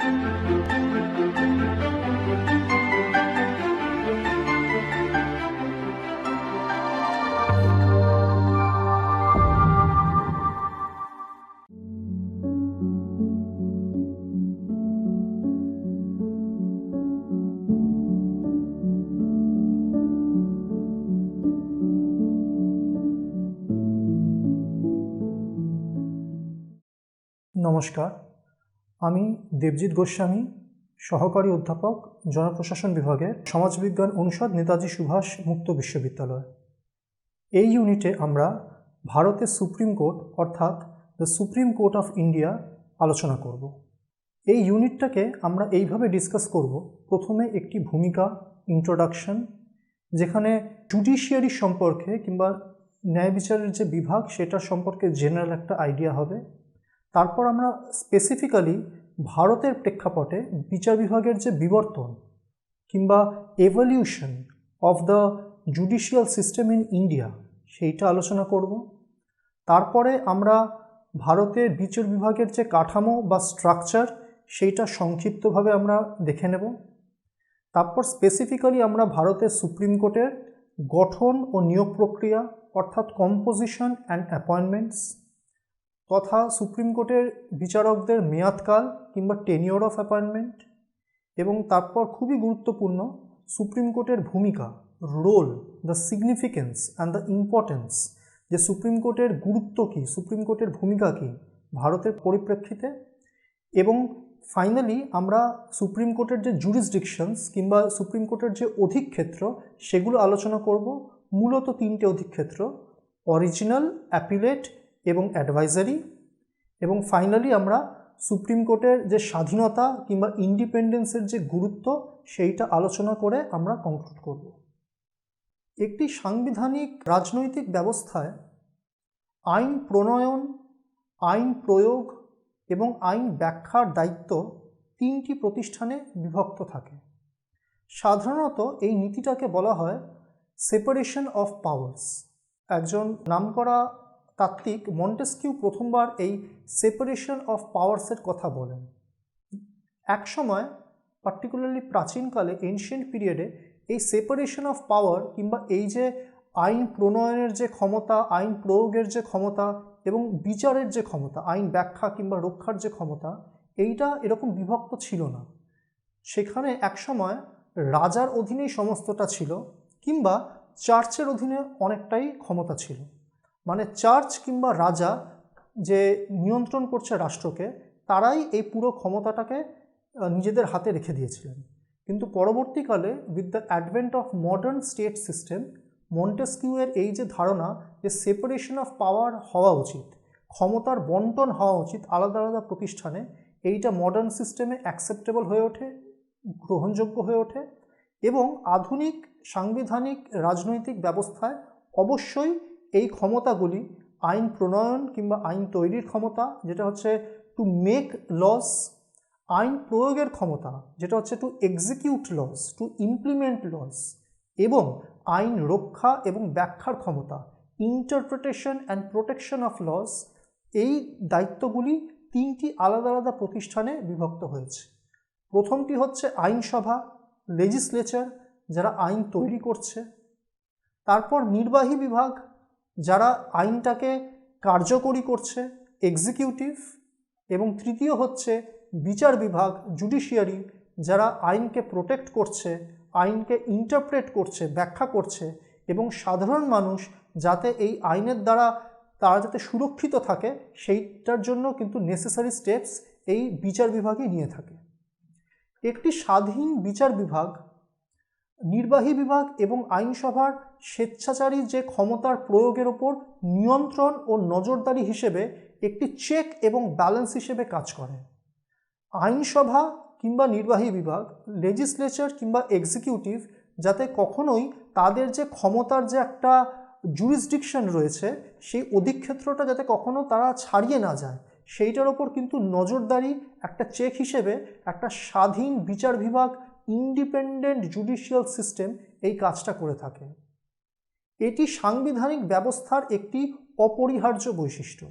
নমস্কার, আমি দেবজিৎ গোস্বামী, সহকারী অধ্যাপক, জনপ্রশাসন বিভাগের সমাজবিজ্ঞান অনুষদ, নেতাজি সুভাষ মুক্ত বিশ্ববিদ্যালয়। এই ইউনিটে আমরা ভারতের সুপ্রিম কোর্ট অর্থাৎ the supreme court of India আলোচনা করব। এই ইউনিটটাকে আমরা এইভাবে ডিসকাস করব। প্রথমে একটি ভূমিকা, ইন্ট্রোডাকশন, যেখানে জুডিশিয়ারি সম্পর্কে কিংবা ন্যায় বিচারের যে বিভাগ সেটার সম্পর্কে জেনারেল একটা আইডিয়া হবে। তারপর আমরা স্পেসিফিক্যালি ভারতের প্রেক্ষাপটে বিচার বিভাগের যে বিবর্তন কিংবা evolution of the judicial system in India সেইটা আলোচনা করব। তারপরে আমরা ভারতের বিচার বিভাগের যে কাঠামো বা স্ট্রাকচার সেইটা সংক্ষিপ্তভাবে আমরা দেখে নেব। তারপর স্পেসিফিক্যালি আমরা ভারতের সুপ্রিম কোর্টের গঠন ও নিয়োগ প্রক্রিয়া অর্থাৎ কম্পোজিশন অ্যান্ড অ্যাপয়েন্টমেন্টস তথা সুপ্রিম কোর্টের বিচারকদের মেয়াদকাল কিংবা টেনিওর অফ অ্যাপয়েন্টমেন্ট, এবং তারপর খুবই গুরুত্বপূর্ণ সুপ্রিম কোর্টের ভূমিকা, role, the significance and the importance, যে সুপ্রিম কোর্টের গুরুত্ব কী, সুপ্রিম কোর্টের ভূমিকা কী ভারতের পরিপ্রেক্ষিতে। এবং ফাইনালি আমরা সুপ্রিম কোর্টের যে জুরিসডিকশনস কিংবা সুপ্রিম কোর্টের যে অধিক্ষেত্র সেগুলো আলোচনা করব। মূলত তিনটে অধিক্ষেত্র: অরিজিনাল, অ্যাপিলেট এবং অ্যাডভাইজারি। এবং ফাইনালি আমরা সুপ্রিম কোর্টের যে স্বাধীনতা কিংবা ইন্ডিপেন্ডেন্সের যে গুরুত্ব সেইটা আলোচনা করে আমরা কনক্লুড করব। একটি সাংবিধানিক রাজনৈতিক ব্যবস্থায় আইন প্রণয়ন, আইন প্রয়োগ এবং আইন ব্যাখ্যার দায়িত্ব তিনটি প্রতিষ্ঠানে বিভক্ত থাকে। সাধারণত এই নীতিটাকে বলা হয় সেপারেশন অফ পাওয়ার্স। একজন নামকরা তাত্ত্বিক মন্টেস্কিউ প্রথমবার এই সেপারেশন অফ পাওয়ার্সের কথা বলেন। এক সময় পার্টিকুলারলি প্রাচীনকালে, এনশিয়েন্ট পিরিয়ডে, এই সেপারেশন অফ পাওয়ার কিংবা এই যে আইন প্রণয়নের যে ক্ষমতা, আইন প্রয়োগের যে ক্ষমতা এবং বিচারের যে ক্ষমতা, আইন ব্যাখ্যা কিংবা রক্ষার যে ক্ষমতা, এইটা এরকম বিভক্ত ছিল না। সেখানে একসময় রাজার অধীনেই সমস্তটা ছিল কিংবা চার্চের অধীনে অনেকটাই ক্ষমতা ছিল। মানে চার্চ কিংবা রাজা যে নিয়ন্ত্রণ করছে রাষ্ট্রকে, তারাই এই পুরো ক্ষমতাটাকে নিজেদের হাতে রেখে দিয়েছিলেন। কিন্তু পরবর্তীকালে with the advent of modern state system, মন্টেস্কিউয়ের এই যে ধারণা যে সেপারেশন অফ পাওয়ার হওয়া উচিত, ক্ষমতার বন্টন হওয়া উচিত আলাদা আলাদা প্রতিষ্ঠানে, এইটা মডার্ন সিস্টেমে অ্যাকসেপ্টেবল হয়ে ওঠে, গ্রহণযোগ্য হয়ে ওঠে। এবং আধুনিক সাংবিধানিক রাজনৈতিক ব্যবস্থায় অবশ্যই এই ক্ষমতাগুলি, আইন প্রণয়ন কিংবা আইন তৈরির ক্ষমতা যেটা হচ্ছে টু মেক লস, আইন প্রয়োগের ক্ষমতা যেটা হচ্ছে to execute laws, to implement laws, এবং আইন রক্ষা এবং ব্যাখ্যার ক্ষমতা, interpretation and protection of laws, এই দায়িত্বগুলি তিনটি আলাদা আলাদা প্রতিষ্ঠানে বিভক্ত হয়েছে। প্রথমটি হচ্ছে আইনসভা, লেজিসলেচার, যারা আইন তৈরি করছে। তারপর নির্বাহী বিভাগ, যারা আইনটাকে কার্যকরী করছে, এক্সিকিউটিভ। এবং তৃতীয় হচ্ছে বিচার বিভাগ, জুডিশিয়ারি, যারা আইনকে প্রোটেক্ট করছে, আইনকে ইন্টারপ্রেট করছে, ব্যাখ্যা করছে, এবং সাধারণ মানুষ যাতে এই আইনের দ্বারা তারা যাতে সুরক্ষিত থাকে সেইটার জন্য কিন্তু নেসেসারি স্টেপস এই বিচার বিভাগই নিয়ে থাকে। একটি স্বাধীন বিচার বিভাগ, নির্বাহী বিভাগ এবং আইনসভার স্বেচ্ছাচারী যে ক্ষমতার প্রয়োগের ওপর নিয়ন্ত্রণ ও নজরদারি হিসেবে একটি চেক এবং ব্যালেন্স হিসেবে কাজ করে। আইনসভা কিংবা নির্বাহী বিভাগ, লেজিসলেচার কিংবা এক্সিকিউটিভ যাতে কখনোই তাদের যে ক্ষমতার যে একটা জুরিসডিকশন রয়েছে সেই অধিক্ষেত্রটা যাতে কখনো তারা ছাড়িয়ে না যায়, সেইটার ওপর কিন্তু নজরদারি একটা চেক হিসেবে একটা স্বাধীন বিচার বিভাগ, ইন্ডিপেন্ডেন্ট জুডিশিয়াল সিস্টেম এই কাজটা করে থাকে। এটি সাংবিধানিক ব্যবস্থার একটি অপরিহার্য বৈশিষ্ট্য।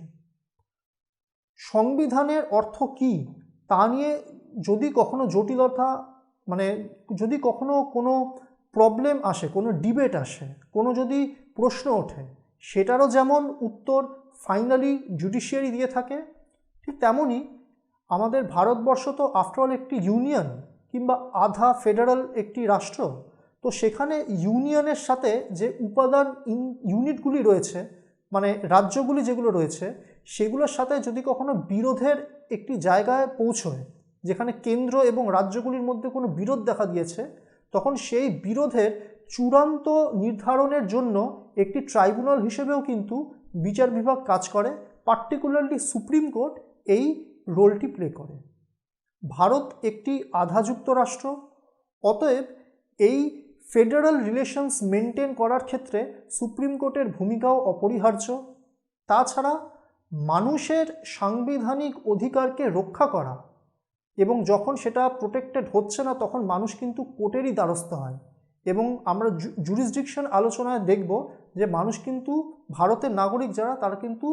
সংবিধানের অর্থ কী তা নিয়ে যদি কখনো জটিলতা মানে যদি কখনো কোনো প্রবলেম আসে, কোনো ডিবেট আসে, কোনো যদি প্রশ্ন ওঠে, সেটারও যেমন উত্তর ফাইনালি জুডিশিয়ারি দিয়ে থাকে, ঠিক তেমনই আমাদের ভারতবর্ষ তো আফটারঅল একটি ইউনিয়ন কিংবা আধা ফেডারেল একটি রাষ্ট্র। তো সেখানে ইউনিয়নের সাথে যে উপাদান ইউনিটগুলি রয়েছে, মানে রাজ্যগুলি যেগুলো রয়েছে, সেগুলোর সাথে যদি কখনো বিরোধের একটি জায়গায় পৌঁছয়, যেখানে কেন্দ্র এবং রাজ্যগুলির মধ্যে কোনো বিরোধ দেখা দিয়েছে, তখন সেই বিরোধের চূড়ান্ত নির্ধারণের জন্য একটি ট্রাইব্যুনাল হিসেবেও কিন্তু বিচার বিভাগ কাজ করে। পার্টিকুলারলি সুপ্রিম কোর্ট এই রোলটি প্লে করে। ভারত একটি আধা যুক্তরাষ্ট্র, অতএব এই ফেডারেল রিলেশনস মেনটেন করার ক্ষেত্রে সুপ্রিম কোর্টের ভূমিকাও অপরিহার্য। তাছাড়া মানুষের সাংবিধানিক অধিকারকে রক্ষা করা, এবং যখন সেটা প্রোটেক্টেড হচ্ছে না তখন মানুষ কিন্তু কোর্টেরই দ্বারস্থ হয়। এবং আমরা জুরিসডিকশন আলোচনায় দেখব যে মানুষ কিন্তু, ভারতের নাগরিক যারা, তারা কিন্তু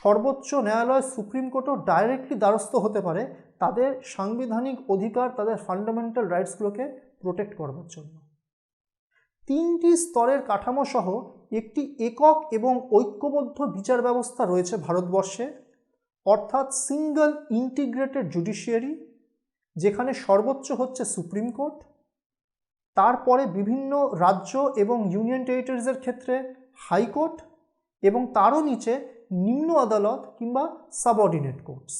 সর্বোচ্চ ন্যায়ালয় সুপ্রিম কোর্টও ডাইরেক্টলি দ্বারস্থ হতে পারে তাদের সাংবিধানিক অধিকার, তাদের ফান্ডামেন্টাল রাইটসগুলোকে প্রোটেক্ট করবার জন্য। 3টি স্তরের কাঠামো সহ একটি একক এবং ঐক্যবদ্ধ বিচার ব্যবস্থা রয়েছে ভারতবর্ষে, অর্থাৎ সিঙ্গল ইন্টিগ্রেটেড জুডিশিয়ারি, যেখানে সর্বোচ্চ হচ্ছে সুপ্রিম কোর্ট, তারপরে বিভিন্ন রাজ্য এবং ইউনিয়ন টেরিটরিজের ক্ষেত্রে হাইকোর্ট, এবং তারও নিচে নিম্ন আদালত কিংবা সাবঅর্ডিনেট কোর্টস।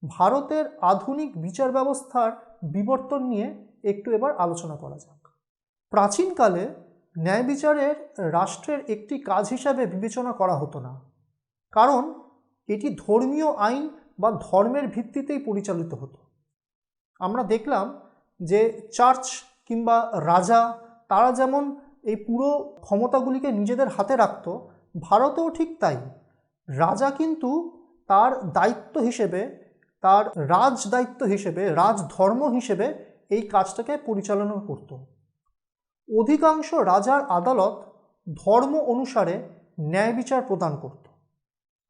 ভারতের আধুনিক বিচার ব্যবস্থার বিবর্তন নিয়ে একটু এবার আলোচনা করা যাক। প্রাচীনকালে ন্যায় বিচারের রাষ্ট্রের একটি কাজ হিসাবে বিবেচনা করা হতো না, কারণ এটি ধর্মীয় আইন বা ধর্মের ভিত্তিতেই পরিচালিত হতো। আমরা দেখলাম যে চার্চ কিংবা রাজা, তারা যেমন এই পুরো ক্ষমতাগুলিকে নিজেদের হাতে রাখত, ভারতেও ঠিক তাই। রাজা কিন্তু তার দায়িত্ব হিসেবে, তার রাজ দায়িত্ব হিসেবে, রাজধর্ম হিসেবে এই কাজটাকে পরিচালনা করত। অধিকাংশ রাজার আদালত ধর্ম অনুসারে ন্যায় বিচার প্রদান করত।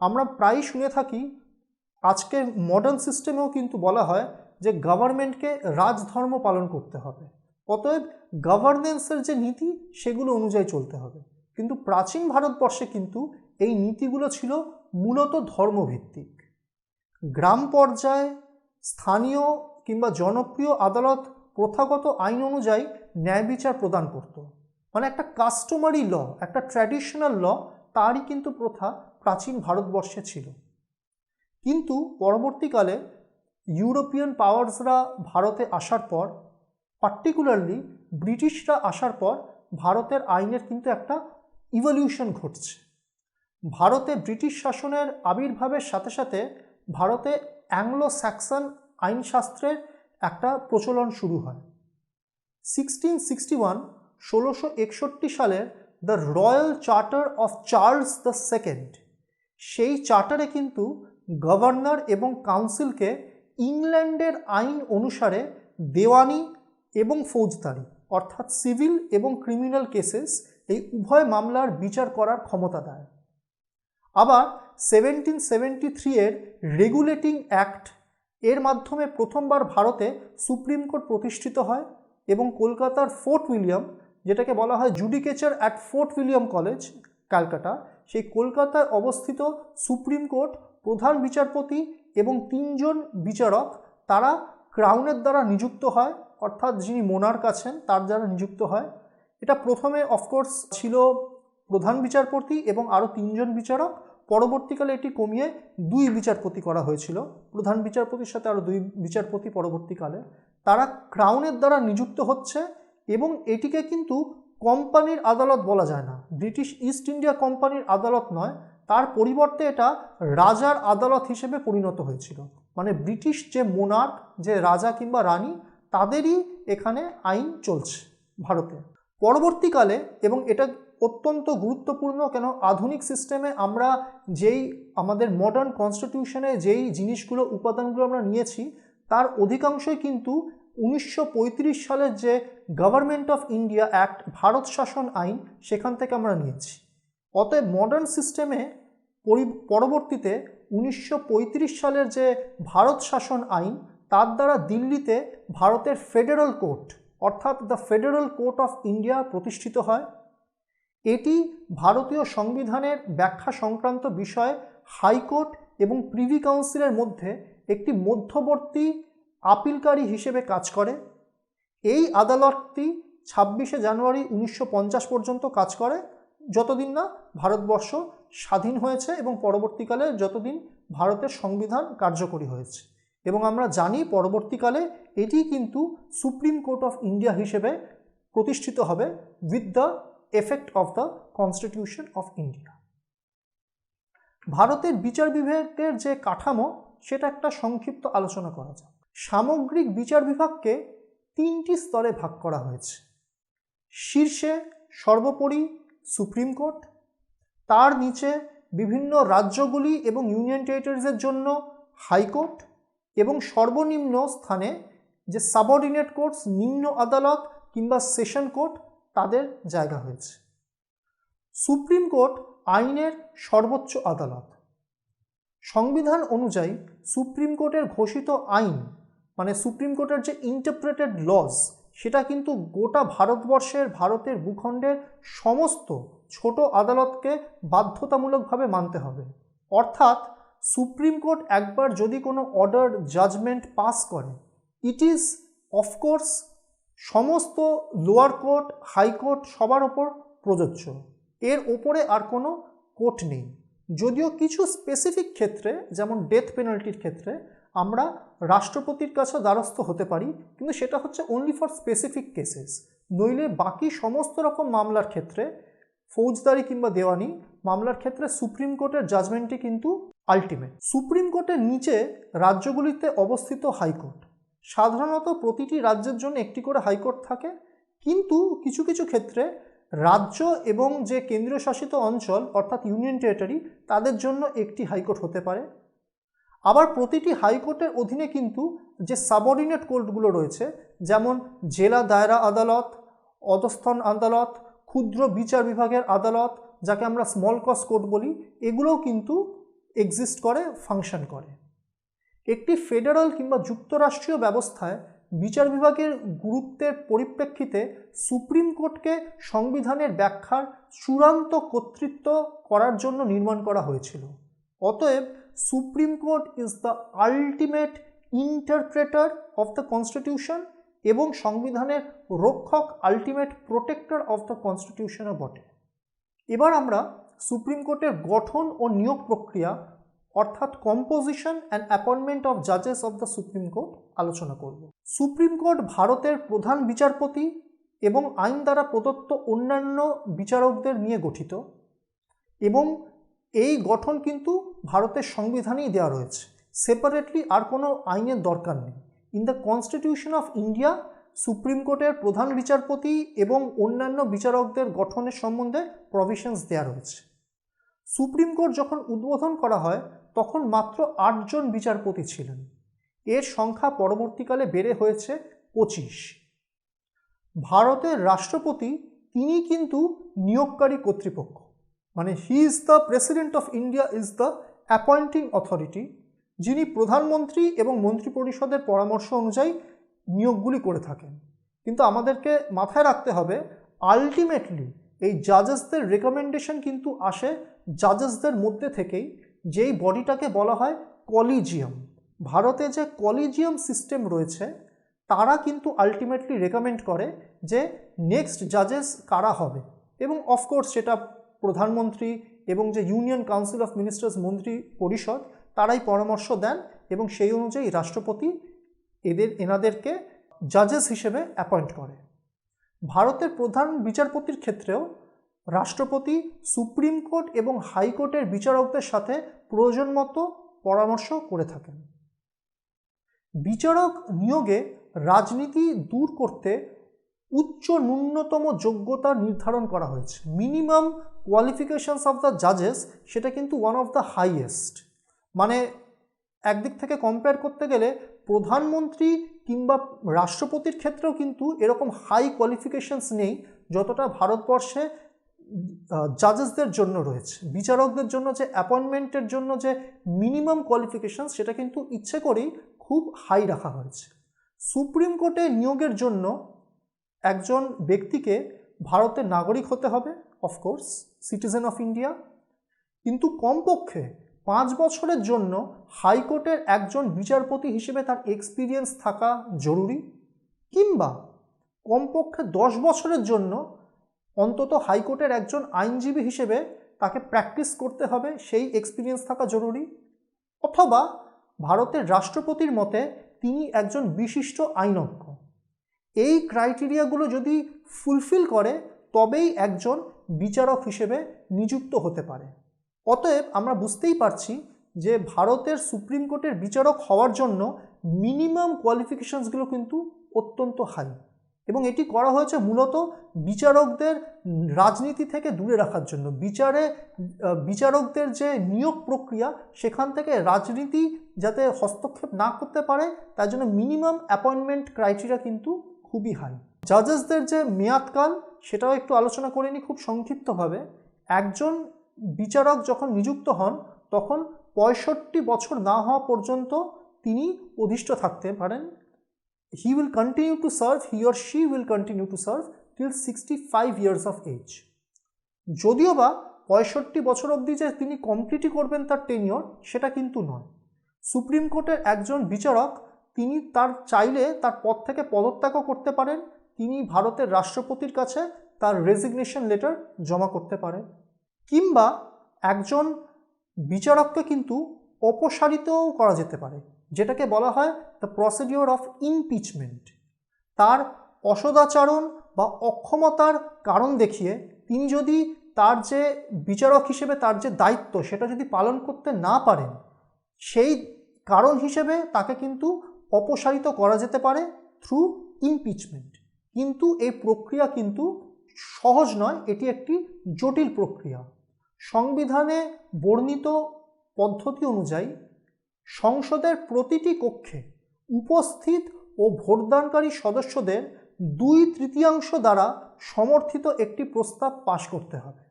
আমরা প্রায়ই শুনে থাকি, আজকের মডার্ন সিস্টেমেও কিন্তু বলা হয় যে গভর্নমেন্টকে রাজধর্ম পালন করতে হবে, অতএব গভর্নেন্সের যে নীতি সেগুলো অনুযায়ী চলতে হবে। কিন্তু প্রাচীন ভারতবর্ষে কিন্তু এই নীতিগুলো ছিল মূলত ধর্মভিত্তিক। গ্রাম পর্যায়ে স্থানীয় কিংবা জনপ্রিয় আদালত প্রথাগত আইন অনুযায়ী ন্যায় বিচার প্রদান করত। মানে একটা কাস্টমারি ল, একটা ট্র্যাডিশনাল ল, তারই কিন্তু প্রথা প্রাচীন ভারতবর্ষে ছিল। কিন্তু পরবর্তীকালে ইউরোপিয়ান পাওয়ার্সরা ভারতে আসার পর, পার্টিকুলারলি ব্রিটিশরা আসার পর, ভারতের আইনের কিন্তু একটা ইভলিউশন ঘটছে। ভারতে ব্রিটিশ শাসনের আবির্ভাবের সাথে সাথে ভারতে অ্যাংলো স্যাক্সন আইনশাস্ত্রের একটা প্রচলন শুরু হয়। 1661 সালের the royal charter of Charles the second, সেই চার্টারে কিন্তু গভর্নর এবং কাউন্সিলকে ইংল্যান্ডের আইন অনুসারে দেওয়ানি এবং ফৌজদারি, অর্থাৎ সিভিল এবং ক্রিমিনাল কেসেস, এই উভয় মামলার বিচার করার ক্ষমতা দেয়। আবার 1773 এর রেগুলেটিং অ্যাক্ট এর মাধ্যমে প্রথমবার ভারতে সুপ্রিম কোর্ট প্রতিষ্ঠিত হয়, এবং কলকাতার ফোর্ট উইলিয়াম, যেটাকে বলা হয় judicature at Fort William College, Calcutta, সেই কলকাতায় অবস্থিত সুপ্রিম কোর্ট প্রধান বিচারপতি এবং 3 জন বিচারক, তারা ক্রাউনের দ্বারা নিযুক্ত হয়, অর্থাৎ যিনি মোনার্ক আছেন তার দ্বারা নিযুক্ত হয়। এটা প্রথমে অফকোর্স ছিল প্রধান বিচারপতি এবং আরও 3 জন বিচারক, পরবর্তীকালে এটি কমিয়ে 2 বিচারপতি করা হয়েছিল, প্রধান বিচারপতির সাথে আরও 2 বিচারপতি পরবর্তীকালে। তারা ক্রাউনের দ্বারা নিযুক্ত হচ্ছে, এবং এটিকে কিন্তু কোম্পানির আদালত বলা যায় না, ব্রিটিশ ইস্ট ইন্ডিয়া কোম্পানির আদালত নয়, তার পরিবর্তে এটা রাজার আদালত হিসেবে পরিণত হয়েছিল। মানে ব্রিটিশ যে মোনার্ক, যে রাজা কিংবা রানী, তাদেরই এখানে আইন চলছে ভারতে। পরবর্তীকালে, এবং এটা অত্যন্ত গুরুত্বপূর্ণ, কেন আধুনিক সিস্টেমে আমরা যেই আমাদের মডার্ন কনস্টিটিউশনে যেই জিনিসগুলো, উপাদানগুলো আমরা নিয়েছি, তার অধিকাংশই কিন্তু 1935 সালের যে government of India act, Bharat শাসন আইন, সেখান থেকে আমরা নিয়েছি। অতএব মডার্ন সিস্টেমে পরবর্তীতে 1935 সালের যে ভারত শাসন আইন, তার দ্বারা দিল্লিতে ভারতের ফেডারেল কোর্ট অর্থাৎ the federal court of India প্রতিষ্ঠিত হয়। এটি ভারতীয় সংবিধানের ব্যাখ্যা সংক্রান্ত বিষয়ে হাইকোর্ট এবং প্রিভি কাউন্সিলের মধ্যে একটি মধ্যবর্তী আপিলকারী হিসেবে কাজ করে। এই আদালতটি 26শে জানুয়ারি 1950 পর্যন্ত কাজ করে, যতদিন না ভারতবর্ষ স্বাধীন হয়েছে এবং পরবর্তীকালে যতদিন ভারতের সংবিধান কার্যকরী হয়েছে। এবং আমরা জানি পরবর্তীকালে এটি কিন্তু সুপ্রিম কোর্ট অফ ইন্ডিয়া হিসেবে প্রতিষ্ঠিত হবে with the effect of the constitution of India. ভারতের বিচার বিভাগের যে কাঠামো সেটা একটা সংক্ষিপ্ত আলোচনা করা যাক। সামগ্রিক বিচার বিভাগকে 3টি স্তরে ভাগ করা হয়েছে। শীর্ষে সর্বোপরি সুপ্রিম কোর্ট, তার নিচে বিভিন্ন রাজ্যগুলি এবং ইউনিয়ন টেরিটরিজের জন্য হাইকোর্ট, এবং সর্বনিম্ন স্থানে যে সাবঅর্ডিনেট কোর্টস, নিম্ন আদালত কিংবা সেশন কোর্ট, তাদের জায়গা হয়েছে। সুপ্রিম কোর্ট আইনের সর্বোচ্চ আদালত। সংবিধান অনুযায়ী সুপ্রিম কোর্টের ঘোষিত আইন মানে সুপ্রিম কোর্টের যে ইন্টারপ্রেটেড লজ সেটা কিন্তু গোটা ভারতের ভূখণ্ডের সমস্ত ছোট আদালতকে বাধ্যতামূলকভাবে মানতে হবে। অর্থাৎ সুপ্রিম কোর্ট একবার যদি কোনো অর্ডার জাজমেন্ট পাস করে, ইট ইজ অফকোর্স সমস্ত লোয়ার কোর্ট, হাইকোর্ট সবার ওপর প্রযোজ্য। এর ওপরে আর কোনো কোর্ট নেই। যদিও কিছু স্পেসিফিক ক্ষেত্রে, যেমন ডেথ পেনাল্টির ক্ষেত্রে, আমরা রাষ্ট্রপতির কাছে দ্বারস্থ হতে পারি, কিন্তু সেটা হচ্ছে অনলি ফর স্পেসিফিক কেসেস। নইলে বাকি সমস্ত রকম মামলার ক্ষেত্রে, ফৌজদারি কিংবা দেওয়ানি মামলার ক্ষেত্রে সুপ্রিম কোর্টের জাজমেন্টই কিন্তু আলটিমেট। সুপ্রিম কোর্টের নিচে রাজ্যগুলিতে অবস্থিত হাইকোর্ট। সাধারণত প্রতিটি রাজ্যের জন্য একটি করে হাইকোর্ট থাকে, কিন্তু কিছু কিছু ক্ষেত্রে রাজ্য এবং যে কেন্দ্রীয় শাসিত অঞ্চল অর্থাৎ ইউনিয়ন টেরিটরি তাদের জন্য একটি হাইকোর্ট হতে পারে। আবার প্রতিটি হাইকোর্টের অধীনে কিন্তু যে সাবঅর্ডিনেট কোর্টগুলো রয়েছে, যেমন জেলা দায়রা আদালত, অধস্থন আদালত, ক্ষুদ্র বিচার বিভাগের আদালত, যাকে আমরা স্মল কজ কোর্ট বলি, এগুলোও কিন্তু এক্সিস্ট করে, ফাংশন করে। একটি ফেডারাল কিংবা যুক্তরাষ্ট্রীয় ব্যবস্থায় বিচার বিভাগের গুরুত্বের পরিপ্রেক্ষিতে সুপ্রিম কোর্টকে সংবিধানের ব্যাখ্যার চূড়ান্ত কর্তৃত্ব করার জন্য নির্মাণ করা হয়েছিল। অতএব supreme court is the ultimate interpreter of the constitution এবং সংবিধানের রক্ষক, আলটিমেট প্রোটেক্টর অফ দ্য কনস্টিটিউশনও বটে। এবার আমরা সুপ্রিম কোর্টের গঠন ও নিয়োগ প্রক্রিয়া অর্থাৎ কম্পোজিশন অ্যান্ড অ্যাপয়েন্টমেন্ট অফ জাজেস অফ দ্য সুপ্রিম কোর্ট আলোচনা করব। সুপ্রিম কোর্ট ভারতের প্রধান বিচারপতি এবং আইন দ্বারা প্রদত্ত অন্যান্য বিচারকদের নিয়ে গঠিত, এবং এই গঠন কিন্তু ভারতের সংবিধানেই দেওয়া রয়েছে, সেপারেটলি আর কোনো আইনের দরকার নেই। In the constitution of India supreme কোর্টের প্রধান বিচারপতি এবং অন্যান্য বিচারকদের গঠনের সম্বন্ধে প্রভিশনস দেওয়া রয়েছে। সুপ্রিম কোর্ট যখন উদ্বোধন করা হয় তখন মাত্র 8 জন বিচারপতি ছিলেন। এর সংখ্যা পরবর্তীকালে বেড়ে হয়েছে 25। ভারতের রাষ্ট্রপতি তিনি কিন্তু নিয়োগকারী কর্তৃপক্ষ, মানে he is the president of India, is the appointing authority, যিনি প্রধানমন্ত্রী এবং মন্ত্রিপরিষদের পরামর্শ অনুযায়ী নিয়োগগুলি করে থাকেন। কিন্তু আমাদেরকে মাথায় রাখতে হবে, আলটিমেটলি এই জাজেসদের রেকমেন্ডেশন কিন্তু আসে জাজেসদের মধ্যে থেকেই, যেই বডিটাকে বলা হয় কলিজিয়াম। ভারতে যে কলিজিয়াম সিস্টেম রয়েছে তারা কিন্তু আলটিমেটলি রেকমেন্ড করে যে নেক্সট জাজেস কারা হবে, এবং অফকোর্স সেটা প্রধানমন্ত্রী এবং যে ইউনিয়ন কাউন্সিল অফ মিনিস্টার্স মন্ত্রী পরিষদ তারাই পরামর্শ দেন, এবং সেই অনুযায়ী রাষ্ট্রপতি এনাদেরকে জাজেস হিসেবে অ্যাপয়েন্ট করে। ভারতের প্রধান বিচারপতির ক্ষেত্রেও রাষ্ট্রপতি সুপ্রিম কোর্ট এবং হাইকোর্টের বিচারকদের সাথে প্রয়োজন মতো পরামর্শ করে থাকেন। বিচারক নিয়োগে রাজনীতি দূর করতে উচ্চ ন্যূনতম যোগ্যতা নির্ধারণ করা হয়েছে। মিনিমাম কোয়ালিফিকেশনস অফ দ্য জাজেস সেটা কিন্তু ওয়ান অফ দ্য হাইয়েস্ট। মানে একদিক থেকে কম্পেয়ার করতে গেলে প্রধানমন্ত্রী কিংবা রাষ্ট্রপতির ক্ষেত্রেও কিন্তু এরকম হাই কোয়ালিফিকেশনস নেই যতটা ভারতবর্ষে জাজেসদের জন্য রয়েছে। বিচারকদের জন্য যে অ্যাপয়েন্টমেন্টের জন্য যে মিনিমাম কোয়ালিফিকেশনস সেটা কিন্তু ইচ্ছে করেই খুব হাই রাখা হয়েছে। সুপ্রিম কোর্টে নিয়োগের জন্য একজন ব্যক্তিকে ভারতের নাগরিক হতে হবে, অফকোর্স সিটিজেন অফ ইন্ডিয়া, কিন্তু কমপক্ষে 5 বছরের জন্য হাইকোর্টের একজন বিচারপতি হিসেবে তার এক্সপিরিয়েন্স থাকা জরুরি, কিংবা কমপক্ষে 10 বছরের জন্য অন্তত হাইকোর্টের একজন আইনজীবী হিসেবে তাকে প্র্যাকটিস করতে হবে, সেই এক্সপিরিয়েন্স থাকা জরুরি, অথবা ভারতের রাষ্ট্রপতির মতে তিনি একজন বিশিষ্ট আইনজ্ঞ। এই ক্রাইটেরিয়াগুলো যদি ফুলফিল করে তবেই একজন বিচারক হিসেবে নিযুক্ত হতে পারে। অতএব আমরা বুঝতেই পারছি যে ভারতের সুপ্রিম কোর্টের বিচারক হওয়ার জন্য মিনিমাম কোয়ালিফিকেশনসগুলো কিন্তু অত্যন্ত হাই, এবং এটি করা হয়েছে মূলত বিচারকদের রাজনীতি থেকে দূরে রাখার জন্য। বিচারকদের যে নিয়োগ প্রক্রিয়া সেখান থেকে রাজনীতি যাতে হস্তক্ষেপ না করতে পারে তার জন্য মিনিমাম অ্যাপয়েন্টমেন্ট ক্রাইটেরিয়া কিন্তু খুবই হাই। জাজেসদের যে মেয়াদকাল সেটাও একটু আলোচনা করে নিই খুব সংক্ষিপ্তভাবে। একজন বিচারক যখন নিযুক্ত হন তখন 65 বছর না হওয়া পর্যন্ত তিনি অধিষ্ঠ থাকতে পারেন। he will continue to serve, he or she will continue to serve till 65 years of age. যদিও বা 65 বছর অবধি যে তিনি কমপ্লিটই করবেন তার টেনিওর, সেটা কিন্তু নয়। সুপ্রিম কোর্টের একজন বিচারক তিনি তার চাইলে তার পদ থেকে পদত্যাগও করতে পারেন, তিনি ভারতের রাষ্ট্রপতির কাছে তার রেজিগনেশন লেটার জমা করতে পারেন, কিংবা একজন বিচারককে কিন্তু অপসারিতও করা যেতে পারে, যেটাকে বলা হয় দ্য প্রসিডিওর অফ ইমপিচমেন্ট। তার অসদাচরণ বা অক্ষমতার কারণ দেখিয়ে তিনি যদি তার যে বিচারক হিসেবে তার যে দায়িত্ব সেটা যদি পালন করতে না পারেন, সেই কারণ হিসেবে তাকে কিন্তু অপসারিত করা যেতে পারে থ্রু ইমপিচমেন্ট। কিন্তু এই প্রক্রিয়া কিন্তু সহজ নয়, এটি একটি জটিল প্রক্রিয়া। সংবিধানে বর্ণিত পদ্ধতি অনুযায়ী সংসদের প্রতিটি কক্ষে উপস্থিত ও ভোটদানকারী সদস্যদের 2/3 দ্বারা সমর্থিত একটি প্রস্তাব পাশ করতে হবে।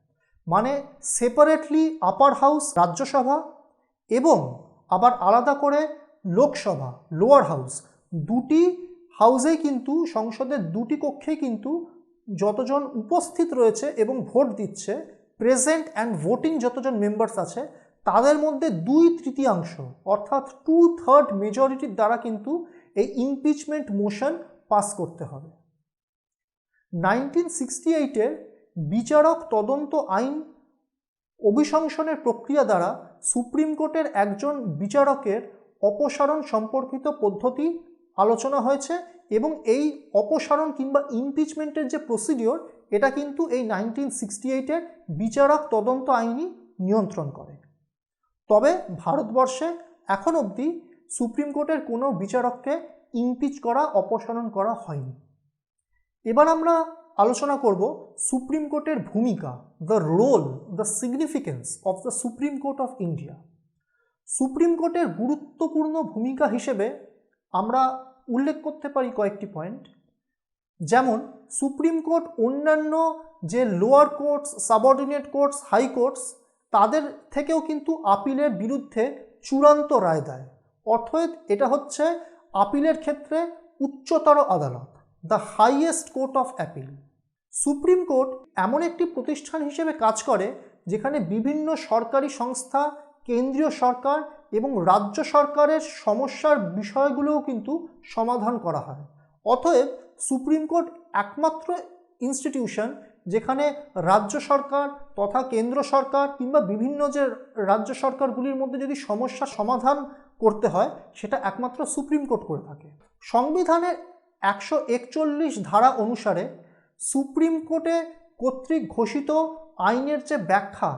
মানে সেপারেটলি আপার হাউস রাজ্যসভা এবং আবার আলাদা করে লোকসভা লোয়ার হাউস, দুটি হাউসেই কিন্তু সংসদের দুটি কক্ষেই কিন্তু যতজন উপস্থিত রয়েছে এবং ভোট দিচ্ছে, প্রেজেন্ট অ্যান্ড ভোটিং যতজন মেম্বার্স আছে তাদের মধ্যে 2/3 অর্থাৎ 2/3 মেজরিটির দ্বারা কিন্তু এই ইমপিচমেন্ট মোশন পাস করতে হবে। 1968-এর বিচারক তদন্ত আইন অভিশংসনের প্রক্রিয়া দ্বারা সুপ্রিম কোর্টের একজন বিচারকের অপসারণ সম্পর্কিত পদ্ধতি আলোচনা হয়েছে, এবং এই অপসারণ কিংবা ইমপিচমেন্টের যে প্রসিডিওর এটা কিন্তু এই 1968-এর বিচারক তদন্ত আইনই নিয়ন্ত্রণ করে। তবে ভারতবর্ষে এখন অবধি সুপ্রিম কোর্টের কোনো বিচারককে ইমপিচ করা অপসারণ করা হয়নি। এবার আমরা আলোচনা করব সুপ্রিম কোর্টের ভূমিকা, the role, the significance of the supreme court of India. Supreme কোর্টের গুরুত্বপূর্ণ ভূমিকা হিসেবে আমরা উল্লেখ করতে পারি কয়েকটি পয়েন্ট। যেমন সুপ্রিম কোর্ট অন্যান্য যে lower courts, subordinate courts, high courts তাদের থেকেও কিন্তু আপিলের বিরুদ্ধে চূড়ান্ত রায় দেয়। অর্থাৎ এটা হচ্ছে আপিলের ক্ষেত্রে উচ্চতর আদালত, the highest court of appeal. Supreme court এমন একটি প্রতিষ্ঠান হিসেবে কাজ করে যেখানে বিভিন্ন সরকারি সংস্থা, কেন্দ্রীয় সরকার এবং রাজ্য সরকারের সমস্যার বিষয়গুলোও কিন্তু সমাধান করা হয়। অতএব সুপ্রিম কোর্ট একমাত্র ইনস্টিটিউশন যেখানে রাজ্য সরকার তথা কেন্দ্র সরকার কিংবা বিভিন্ন যে রাজ্য সরকারগুলির মধ্যে যদি সমস্যা সমাধান করতে হয় সেটা একমাত্র সুপ্রিম কোর্ট করে থাকে। সংবিধানের 141 ধারা অনুসারে সুপ্রিম কোর্টে কর্তৃক ঘোষিত আইনের যে ব্যাখ্যা,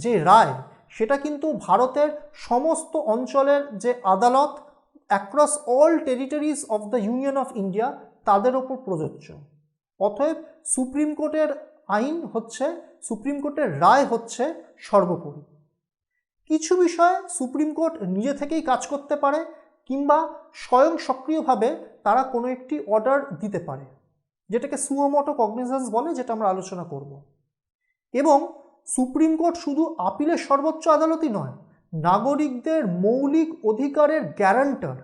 যে রায়, সেটা কিন্তু ভারতের সমস্ত অঞ্চলের যে আদালত across all territories of the union of India তাদের ওপর প্রযোজ্য। অতএব সুপ্রিম কোর্টের আইন হচ্ছে, সুপ্রিম কোর্টের রায় হচ্ছে সর্বোপরি। কিছু বিষয়ে সুপ্রিম কোর্ট নিজে থেকেই কাজ করতে পারে কিংবা স্বয়ং সক্রিয়ভাবে তারা কোনো একটি অর্ডার দিতে পারে, যেটাকে সুও মোটো কগনিজেন্স বলে, যেটা আমরা আলোচনা করব। এবং সুপ্রিম কোর্ট শুধু আপিলের সর্বোচ্চ আদালতই নয়, নাগরিকদের মৌলিক অধিকারের গ্যারান্টার,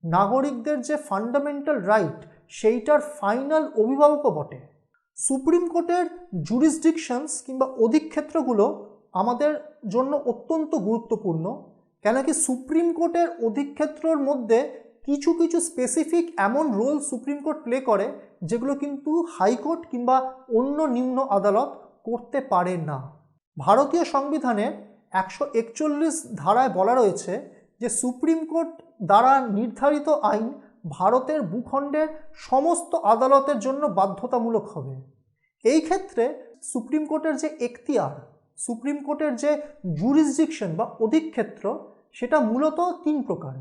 নাগরিকদের যে ফান্ডামেন্টাল রাইট সেইটার ফাইনাল অভিভাবকও বটে। সুপ্রিম কোর্টের জুরিসডিকশনস কিংবা অধিক্ষেত্রগুলো আমাদের জন্য অত্যন্ত গুরুত্বপূর্ণ, কেন কি সুপ্রিম কোর্টের অধিক্ষেত্রর মধ্যে কিছু কিছু স্পেসিফিক এমন রোল সুপ্রিম কোর্ট প্লে করে যেগুলো কিন্তু হাইকোর্ট কিংবা অন্য নিম্ন আদালত করতে পারে না। ভারতীয় সংবিধানের 141 ধারায় বলা রয়েছে যে সুপ্রিম কোর্ট দ্বারা নির্ধারিত আইন ভারতের ভূখণ্ডের সমস্ত আদালতের জন্য বাধ্যতামূলক হবে। এই ক্ষেত্রে সুপ্রিম কোর্টের যে এখতিয়ার, সুপ্রিম কোর্টের যে জুরিসডিকশন বা অধিক্ষেত্র, সেটা মূলত 3 প্রকার।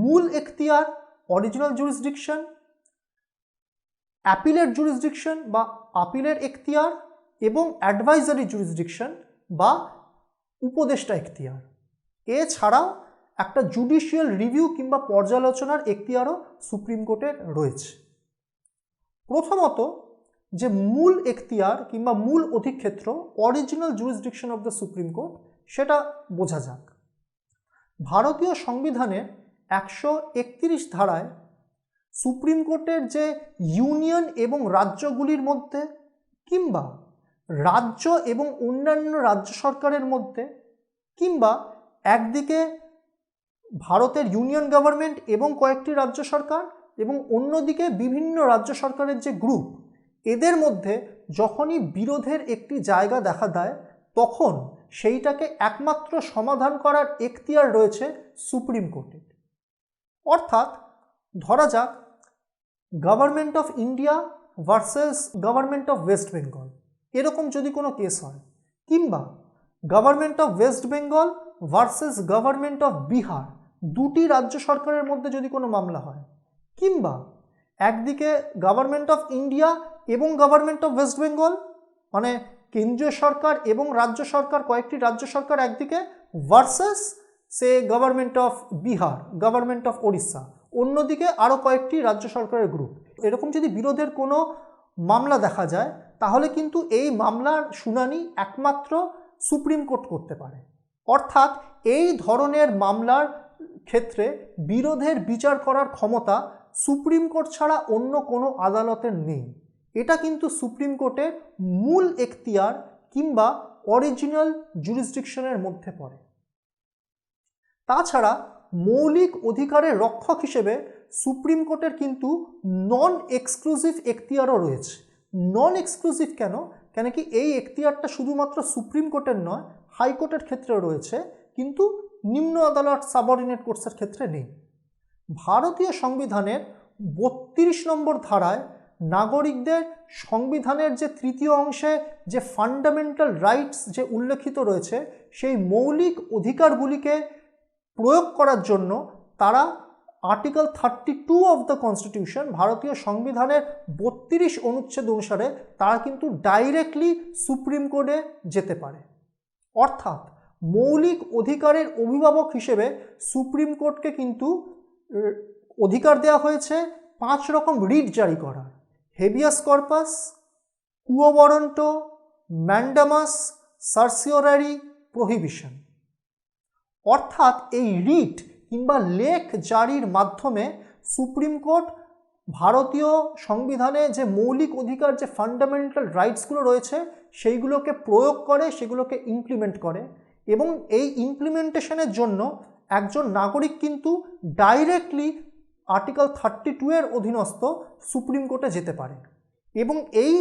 মূল এখতিয়ার অরিজিনাল জুরিসডিকশন, অ্যাপিলের জুরিসডিকশন বা আপিলের এখতিয়ার এবং অ্যাডভাইজারি জুরিসডিকশন বা উপদেষ্টা এখতিয়ার। এছাড়াও একটা জুডিশিয়াল রিভিউ কিংবা পর্যালোচনার এখতিয়ারও সুপ্রিম কোর্টের রয়েছে। প্রথমত যে মূল এখতিয়ার কিংবা মূল অধিক্ষেত্র original jurisdiction of the supreme court, সেটা বোঝা যাক। ভারতীয় সংবিধানের 131 ধারায় সুপ্রিম কোর্টের যে ইউনিয়ন এবং রাজ্যগুলির মধ্যে কিংবা রাজ্য এবং অন্যান্য রাজ্য সরকারের মধ্যে কিংবা একদিকে ভারতের ইউনিয়ন গভর্নমেন্ট এবং কয়েকটি রাজ্য সরকার এবং অন্যদিকে বিভিন্ন রাজ্য সরকারের যে গ্রুপ, এদের মধ্যে যখনই বিরোধের একটি জায়গা দেখা দেয় তখন সেইটাকে একমাত্র সমাধান করার এখতিয়ার রয়েছে সুপ্রিম কোর্টের। অর্থাৎ ধরা যাক government of India versus government of West Bengal, এরকম যদি কোনো কেস হয়, কিংবা government of West Bengal versus government of Bihar, দুটি রাজ্য সরকারের মধ্যে যদি কোনো মামলা হয়, কিংবা একদিকে গভর্নমেন্ট অফ ইন্ডিয়া এবং গভর্নমেন্ট অফ ওয়েস্ট বেঙ্গল মানে কেন্দ্রীয় সরকার এবং রাজ্য সরকার, কয়েকটি রাজ্য সরকার একদিকে versus say government of Bihar, government of Odisha, অন্যদিকে আরও কয়েকটি রাজ্য সরকারের গ্রুপ, এরকম যদি বিরোধের কোনো মামলা দেখা যায় তাহলে কিন্তু এই মামলার শুনানি একমাত্র সুপ্রিম কোর্ট করতে পারে। অর্থাৎ এই ধরনের মামলার ক্ষেত্রে বিরোধের বিচার করার ক্ষমতা সুপ্রিম কোর্ট ছাড়া অন্য কোনো আদালতের নেই। এটা কিন্তু সুপ্রিম কোর্টের মূল এখতিয়ার কিংবা অরিজিনাল জুরিসডিকশনের মধ্যে পড়ে। তাছাড়া মৌলিক অধিকারের রক্ষক হিসেবে সুপ্রিম কোর্টের কিন্তু নন এক্সক্লুসিভ এখতিয়ারও রয়েছে। নন এক্সক্লুসিভ কেন? কেন কি এই এখতিয়ারটা শুধুমাত্র সুপ্রিম কোর্টের নয়, হাইকোর্টের ক্ষেত্রেও রয়েছে, কিন্তু নিম্ন আদালত সাবঅর্ডিনেট কোর্টসের ক্ষেত্রে নেই। ভারতীয় সংবিধানের 32 নম্বর ধারায় নাগরিকদের সংবিধানের যে 3য় অংশে যে ফান্ডামেন্টাল রাইটস যে উল্লেখিত রয়েছে, সেই মৌলিক অধিকারগুলিকে প্রয়োগ করার জন্য তারা আর্টিকেল 32 অফ দ্য কনস্টিটিউশন, ভারতীয় সংবিধানের 32 অনুচ্ছেদ অনুসারে তারা কিন্তু ডাইরেক্টলি সুপ্রিম কোর্টে যেতে পারে। অর্থাৎ মৌলিক অধিকারের অভিভাবক হিসেবে সুপ্রিম কোর্টকে কিন্তু অধিকার দেওয়া হয়েছে 5 রকম রিট জারি করার: habeas corpus, quo warranto, mandamus, certiorari prohibition. অর্থাৎ এই রিট কিংবা লেখ জারির মাধ্যমে সুপ্রিম কোর্ট ভারতীয় সংবিধানে যে মৌলিক অধিকার, যে ফান্ডামেন্টাল রাইটসগুলো রয়েছে সেইগুলোকে প্রয়োগ করে, সেগুলোকে ইমপ্লিমেন্ট করে, এবং এই ইমপ্লিমেন্টেশনের জন্য একজন নাগরিক কিন্তু ডাইরেক্টলি আর্টিকেল 32 এর অধীনস্থ সুপ্রিম কোর্টে যেতে পারে। এবং এই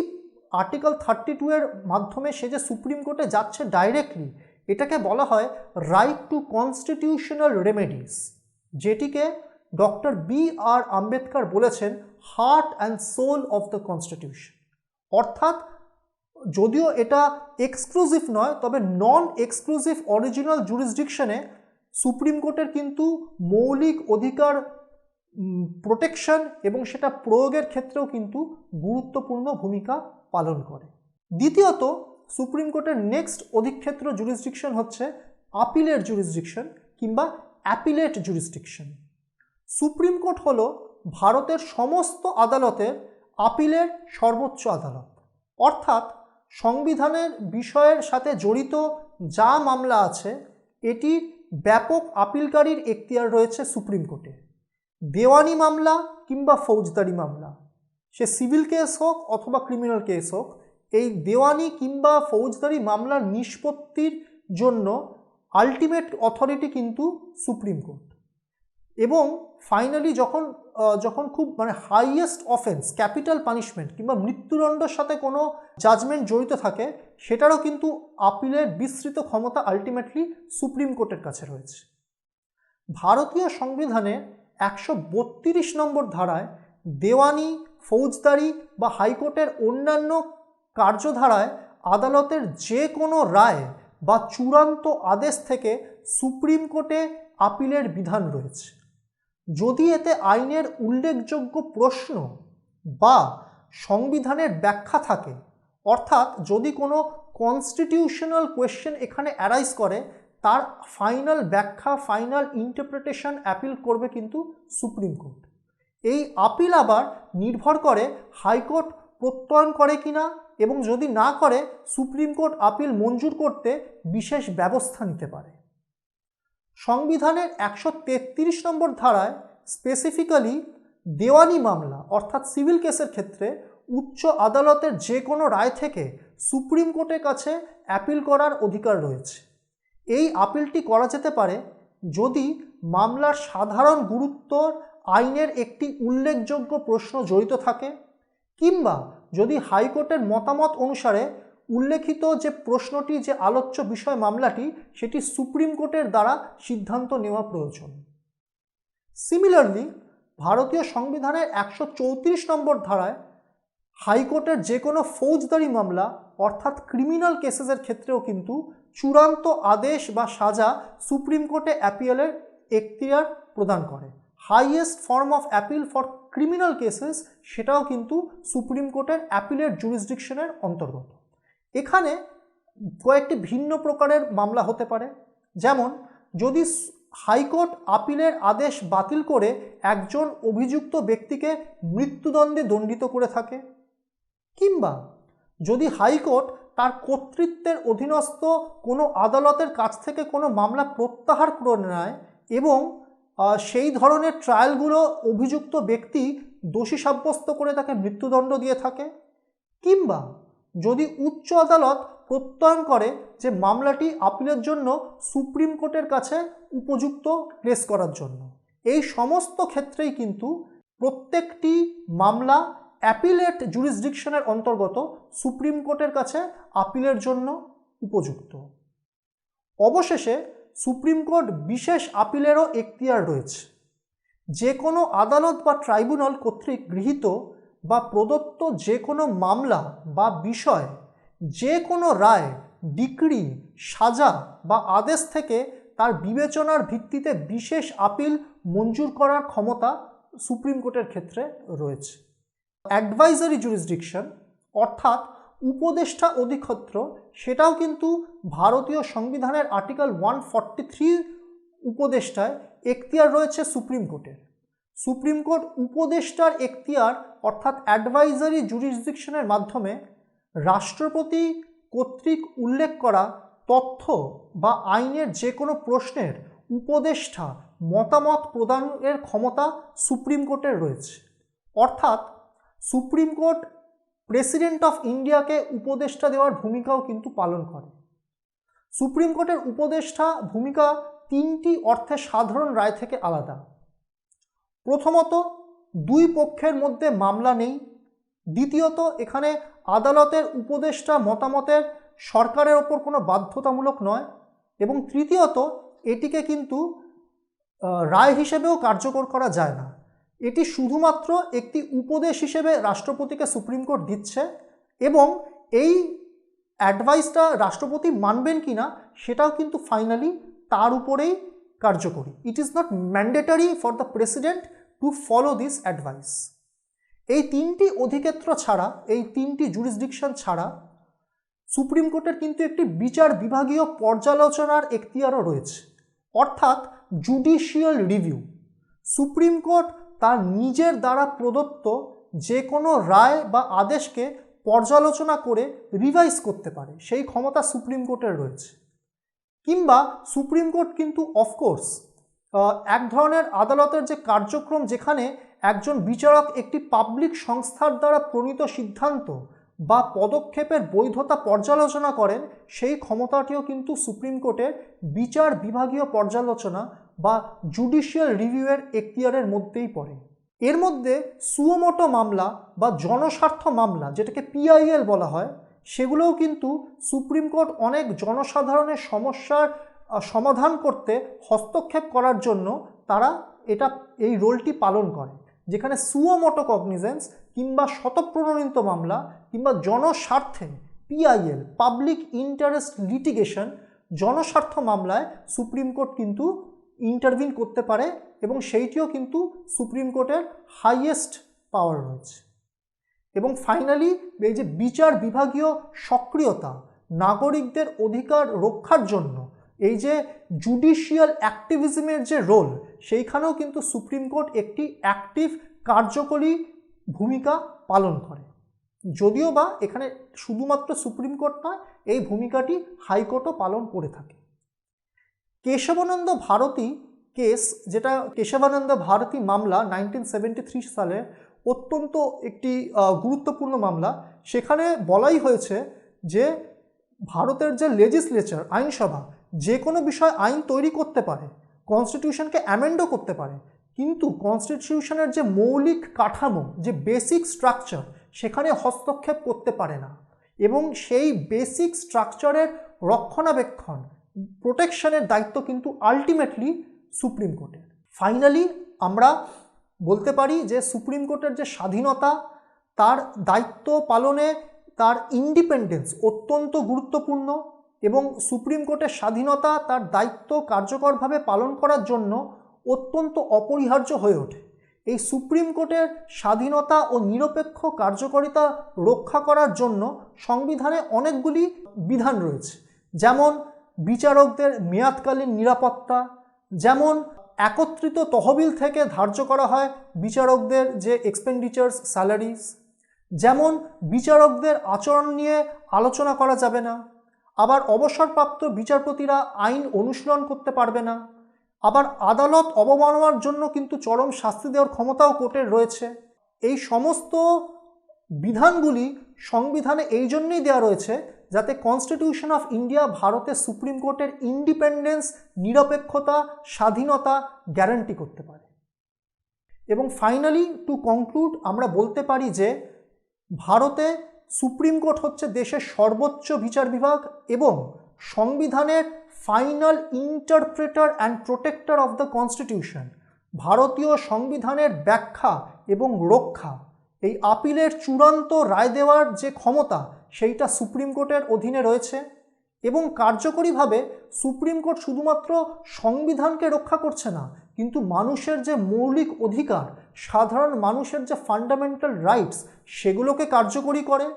আর্টিকেল 32 এর মাধ্যমে সে যে সুপ্রিম কোর্টে যাচ্ছে ডাইরেক্টলি, এটাকে বলা হয় রাইট টু কনস্টিটিউশনাল রেমেডিস, যেটিকে ডক্টর B.R. আম্বেদকর বলেছেন heart and soul of the constitution. অর্থাৎ যদিও এটা এক্সক্লুসিভ নয়, তবে নন এক্সক্লুসিভ অরিজিনাল জুরিসডিকশনে সুপ্রিম কোর্টের কিন্তু মৌলিক অধিকার প্রোটেকশন এবং সেটা প্রয়োগের ক্ষেত্রেও কিন্তু গুরুত্বপূর্ণ ভূমিকা পালন করে। দ্বিতীয়ত, সুপ্রিম কোর্টের নেক্সট অধিক্ষেত্র জুরিসডিকশন হচ্ছে আপিলের জুরিসডিকশন কিংবা অ্যাপিলেট জুরিসডিকশন। সুপ্রিম কোর্ট হলো ভারতের সমস্ত আদালতের আপিলের সর্বোচ্চ আদালত। অর্থাৎ সংবিধানের বিষয়ের সাথে জড়িত যা মামলা আছে এটির ব্যাপক আপিলকারীর এখতিয়ার রয়েছে সুপ্রিম কোর্টে। দেওয়ানি মামলা কিংবা ফৌজদারি মামলা, সে সিভিল কেস হোক অথবা ক্রিমিনাল কেস হোক, এই দেওয়ানি কিংবা ফৌজদারি মামলার নিষ্পত্তির জন্য আলটিমেট অথরিটি কিন্তু সুপ্রিম কোর্ট। এবং ফাইনালি যখন খুব হাইয়েস্ট অফেন্স, ক্যাপিটাল পানিশমেন্ট কিংবা মৃত্যুদণ্ডের সাথে কোনো জাজমেন্ট জড়িত থাকে, সেটারও কিন্তু আপিলের বিস্তৃত ক্ষমতা আলটিমেটলি সুপ্রিম কোর্টের কাছে রয়েছে। ভারতীয় সংবিধানের 132 নম্বর ধারায় দেওয়ানি, ফৌজদারি বা হাইকোর্টের অন্যান্য কার্যধারায় আদালতের যে কোনো রায় বা চূড়ান্ত আদেশ থেকে সুপ্রিম কোর্টে আপিলের বিধান রয়েছে। যদি এতে আইনের উল্লেখযোগ্য প্রশ্ন বা সংবিধানের ব্যাখ্যা থাকে, অর্থাৎ যদি কোনো কনস্টিটিউশনাল কোয়েশ্চেন এখানে অ্যারাইজ করে, তার ফাইনাল ব্যাখ্যা, ফাইনাল ইন্টারপ্রিটেশন অ্যাপিল করবে কিন্তু সুপ্রিম কোর্ট। এই আপিল আবার নির্ভর করে হাইকোর্ট প্রত্যয়ন করে কিনা, এবং যদি না করে সুপ্রিম কোর্ট আপিল মঞ্জুর করতে বিশেষ ব্যবস্থা নিতে পারে। সংবিধানের 133 নম্বর ধারায় স্পেসিফিক্যালি দেওয়ানি মামলা অর্থাৎ সিভিল কেসের ক্ষেত্রে উচ্চ আদালতের যে কোনো রায় থেকে সুপ্রিম কোর্টের কাছে অ্যাপিল করার অধিকার রয়েছে। এই আপিলটি করা যেতে পারে যদি মামলার সাধারণ গুরুত্বর আইনের একটি উল্লেখযোগ্য প্রশ্ন জড়িত থাকে, কিংবা যদি হাইকোর্টের মতামত অনুসারে উল্লেখিত যে প্রশ্নটি, যে আলোচ্য বিষয় মামলাটি, সেটি সুপ্রিম কোর্টের দ্বারা সিদ্ধান্ত নেওয়া প্রয়োজন। সিমিলারলি ভারতীয় সংবিধানের 134 নম্বর ধারায় হাইকোর্টের যে কোনো ফৌজদারি মামলা অর্থাৎ ক্রিমিনাল কেসেসের ক্ষেত্রেও কিন্তু চূড়ান্ত আদেশ বা সাজা সুপ্রিম কোর্টে অ্যাপিলের এখতিয়ার প্রদান করে। Highest form of appeal for criminal cases, সেটাও কিন্তু সুপ্রিম কোর্টের অ্যাপিলের জুরিসডিকশনের অন্তর্গত। এখানে কয়েকটি ভিন্ন প্রকারের মামলা হতে পারে, যেমন যদি হাইকোর্ট আপিলের আদেশ বাতিল করে একজন অভিযুক্ত ব্যক্তিকে মৃত্যুদণ্ডে দণ্ডিত করে থাকে, কিংবা যদি হাইকোর্ট তার কর্তৃত্বের অধীনস্থ কোনো আদালতের কাছ থেকে কোনো মামলা প্রত্যাহার করে নেয় এবং সেই ধরনের ট্রায়ালগুলো অভিযুক্ত ব্যক্তি দোষী সাব্যস্ত করে তাকে মৃত্যুদণ্ড দিয়ে থাকে, কিংবা যদি উচ্চ আদালত প্রত্যয়ন করে যে মামলাটি আপিলের জন্য সুপ্রিম কোর্টের কাছে উপযুক্ত প্লেস করার জন্য। এই সমস্ত ক্ষেত্রেই কিন্তু প্রত্যেকটি মামলা অ্যাপিলেট জুরিসডিকশনের অন্তর্গত, সুপ্রিম কোর্টের কাছে আপিলের জন্য উপযুক্ত। অবশেষে সুপ্রিম কোর্ট বিশেষ আপিলেরও এখতিয়ার রয়েছে। যে কোনো আদালত বা ট্রাইব্যুনাল কর্তৃক গৃহীত বা প্রদত্ত যে কোনো মামলা বা বিষয়, যে কোনো রায়, ডিক্রি, সাজা বা আদেশ থেকে তার বিবেচনার ভিত্তিতে বিশেষ আপিল মঞ্জুর করার ক্ষমতা সুপ্রিম কোর্টের ক্ষেত্রে রয়েছে। অ্যাডভাইজারি জুরিসডিকশন অর্থাৎ উপদেষ্টা অধিক্ষেত্র, সেটাও কিন্তু ভারতীয় সংবিধানের আর্টিকেল 143 উপদেষ্টায় এখতিয়ার রয়েছে সুপ্রিম কোর্টের। সুপ্রিম কোর্ট উপদেষ্টার এখতিয়ার অর্থাৎ অ্যাডভাইজারি জুরিসডিকশনের মাধ্যমে রাষ্ট্রপতি কর্তৃক উল্লেখ করা তথ্য বা আইনের যে কোনো প্রশ্নের উপদেষ্টা মতামত প্রদানের ক্ষমতা সুপ্রিম কোর্টের রয়েছে। অর্থাৎ সুপ্রিম কোর্ট প্রেসিডেন্ট অফ ইন্ডিয়াকে উপদেষ্টা দেওয়ার ভূমিকাও কিন্তু পালন করে। সুপ্রিম কোর্টের উপদেষ্টা ভূমিকা তিনটি অর্থে সাধারণ রায় থেকে আলাদা। প্রথমত, দুই পক্ষের মধ্যে মামলা নেই। দ্বিতীয়ত, এখানে আদালতের উপদেষ্টা মতামতের সরকারের ওপর কোনো বাধ্যতামূলক নয়। এবং তৃতীয়ত, এটিকে কিন্তু রায় হিসেবেও কার্যকর করা যায় না। এটি শুধুমাত্র একটি উপদেশ হিসেবে রাষ্ট্রপতিকে সুপ্রিম কোর্ট দিচ্ছে, এবং এই অ্যাডভাইসটা রাষ্ট্রপতি মানবেন কিনা সেটাও কিন্তু ফাইনালি তার উপরেই কার্যকরী। It is not mandatory for the president to follow this advice. এই তিনটি অধিক্ষেত্র ছাড়া, এই তিনটি জুরিসডিকশন ছাড়া সুপ্রিম কোর্টের কিন্তু একটি বিচার বিভাগীয় পর্যালোচনার এখতিয়ারও রয়েছে, অর্থাৎ জুডিশিয়াল রিভিউ। সুপ্রিম কোর্ট তার নিজের দ্বারা প্রদত্ত যে কোনো রায় বা আদেশকে পর্যালোচনা করে রিভাইজ করতে পারে, সেই ক্ষমতা সুপ্রিম কোর্টের রয়েছে। কিংবা সুপ্রিম কোর্ট কিন্তু অফকোর্স এক ধরনের আদালতের যে কার্যক্রম যেখানে একজন বিচারক একটি পাবলিক সংস্থার দ্বারা প্রণীত সিদ্ধান্ত বা পদক্ষেপের বৈধতা পর্যালোচনা করেন, সেই ক্ষমতাটিও কিন্তু সুপ্রিম কোর্টের বিচার বিভাগীয় পর্যালোচনা বা জুডিশিয়াল রিভিউয়ের এখতিয়ারের মধ্যেই পড়ে। এর মধ্যে সুওমোটো মামলা বা জনস্বার্থ মামলা, যেটাকে পিআইএল বলা হয়, সেগুলোও কিন্তু সুপ্রিম কোর্ট অনেক জনসাধারণের সমস্যার সমাধান করতে হস্তক্ষেপ করার জন্য তারা এই রোলটি পালন করে, যেখানে সুওমোটো কগনিজেন্স কিংবা স্বতঃপ্রণোদিত মামলা কিংবা জনস্বার্থে পিআইএল পাবলিক ইন্টারেস্ট লিটিগেশন, জনস্বার্থ মামলায় সুপ্রিম কোর্ট কিন্তু ইন্টারভিন করতে পারে এবং সেইটিও কিন্তু সুপ্রিম কোর্টের হাইয়েস্ট পাওয়ার রয়েছে। এবং ফাইনালি এই যে বিচার বিভাগীয় সক্রিয়তা, নাগরিকদের অধিকার রক্ষার জন্য এই যে জুডিশিয়াল অ্যাক্টিভিজমের যে রোল, সেইখানেও কিন্তু সুপ্রিম কোর্ট একটি অ্যাক্টিভ কার্যকরী ভূমিকা পালন করে। যদিও বা এখানে শুধুমাত্র সুপ্রিম কোর্ট নয়, এই ভূমিকাটি হাইকোর্টও পালন করে থাকে। কেশবানন্দ ভারতী কেস, যেটা কেশবানন্দ ভারতী মামলা 1973 সালে অত্যন্ত একটি গুরুত্বপূর্ণ মামলা। সেখানে বলাই হয়েছে যে ভারতের যে লেজিসলেচার, আইনসভা, যে কোনো বিষয় আইন তৈরি করতে পারে, কনস্টিটিউশনকে অ্যামেন্ডও করতে পারে, কিন্তু কনস্টিটিউশনের যে মৌলিক কাঠামো, যে বেসিক স্ট্রাকচার, সেখানে হস্তক্ষেপ করতে পারে না। এবং সেই বেসিক স্ট্রাকচারের রক্ষণাবেক্ষণ, প্রোটেকশনের দায়িত্ব কিন্তু আলটিমেটলি সুপ্রিম কোর্টের। ফাইনালি আমরা বলতে পারি যে সুপ্রিম কোর্টের যে স্বাধীনতা, তার দায়িত্ব পালনে তার ইন্ডিপেন্ডেন্স অত্যন্ত গুরুত্বপূর্ণ এবং সুপ্রিম কোর্টের স্বাধীনতা তার দায়িত্ব কার্যকরভাবে পালন করার জন্য অত্যন্ত অপরিহার্য হয়ে ওঠে। এই সুপ্রিম কোর্টের স্বাধীনতা ও নিরপেক্ষ কার্যকারিতা রক্ষা করার জন্য সংবিধানে অনেকগুলি বিধান রয়েছে, যেমন বিচারকদের মেয়াদকালীন নিরাপত্তা, যেমন একত্রিত তহবিল থেকে ধার্য করা হয় বিচারকদের যে এক্সপেন্ডিচার্স, স্যালারিজ, যেমন বিচারকদের আচরণ নিয়ে আলোচনা করা যাবে না, আবার অবসরপ্রাপ্ত বিচারপতিরা আইন অনুশীলন করতে পারবে না, আবার আদালত অবমাননার জন্য কিন্তু চরম শাস্তি দেওয়ার ক্ষমতাও কোর্টের রয়েছে। এই সমস্ত বিধানগুলি সংবিধানে এই জন্যই দেওয়া রয়েছে যাতে কনস্টিটিউশন অফ ইন্ডিয়া ভারতের সুপ্রিম কোর্টের ইন্ডিপেন্ডেন্স, নিরপেক্ষতা, স্বাধীনতা গ্যারান্টি করতে পারে। এবং ফাইনালি টু কনক্লুড, আমরা বলতে পারি যে ভারতে সুপ্রিম কোর্ট হচ্ছে দেশের সর্বোচ্চ বিচার বিভাগ এবং সংবিধানের final interpreter and protector of the constitution. ভারতীয় সংবিধানের ব্যাখ্যা এবং রক্ষা, এই আপিলের চূড়ান্ত রায় দেওয়ার যে ক্ষমতা, সেইটা সুপ্রিম কোর্টের অধীনে রয়েছে। এবং কার্যকরীভাবে সুপ্রিম কোর্ট শুধুমাত্র সংবিধানকে রক্ষা করছে না, কিন্তু মানুষের যে মৌলিক অধিকার, সাধারণ মানুষের যে ফান্ডামেন্টাল রাইটস, সেগুলোকে কার্যকরী করে।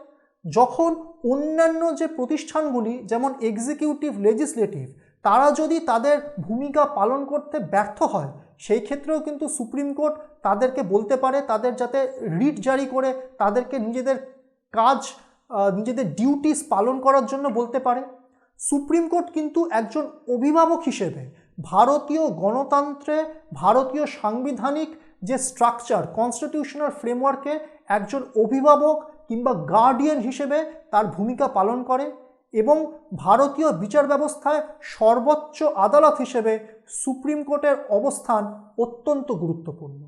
যখন অন্যান্য যে প্রতিষ্ঠানগুলি যেমন এক্সিকিউটিভ, লেজিসলেটিভ, তারা যদি তাদের ভূমিকা পালন করতে ব্যর্থ হয়, সেই ক্ষেত্রেও কিন্তু সুপ্রিম কোর্ট তাদেরকে বলতে পারে, তাদের যাতে রিট জারি করে তাদেরকে নিজেদের কাজ, নিজেদের ডিউটিস পালন করার জন্য বলতে পারে। সুপ্রিম কোর্ট কিন্তু একজন অভিভাবক হিসেবে ভারতীয় গণতন্ত্রে, ভারতীয় সাংবিধানিক যে স্ট্রাকচার, কনস্টিটিউশনাল ফ্রেমওয়ার্কে একজন অভিভাবক কিংবা গার্ডিয়ান হিসেবে তার ভূমিকা পালন করে এবং ভারতীয় বিচার ব্যবস্থায় সর্বোচ্চ আদালত হিসেবে সুপ্রিম কোর্টের অবস্থান অত্যন্ত গুরুত্বপূর্ণ।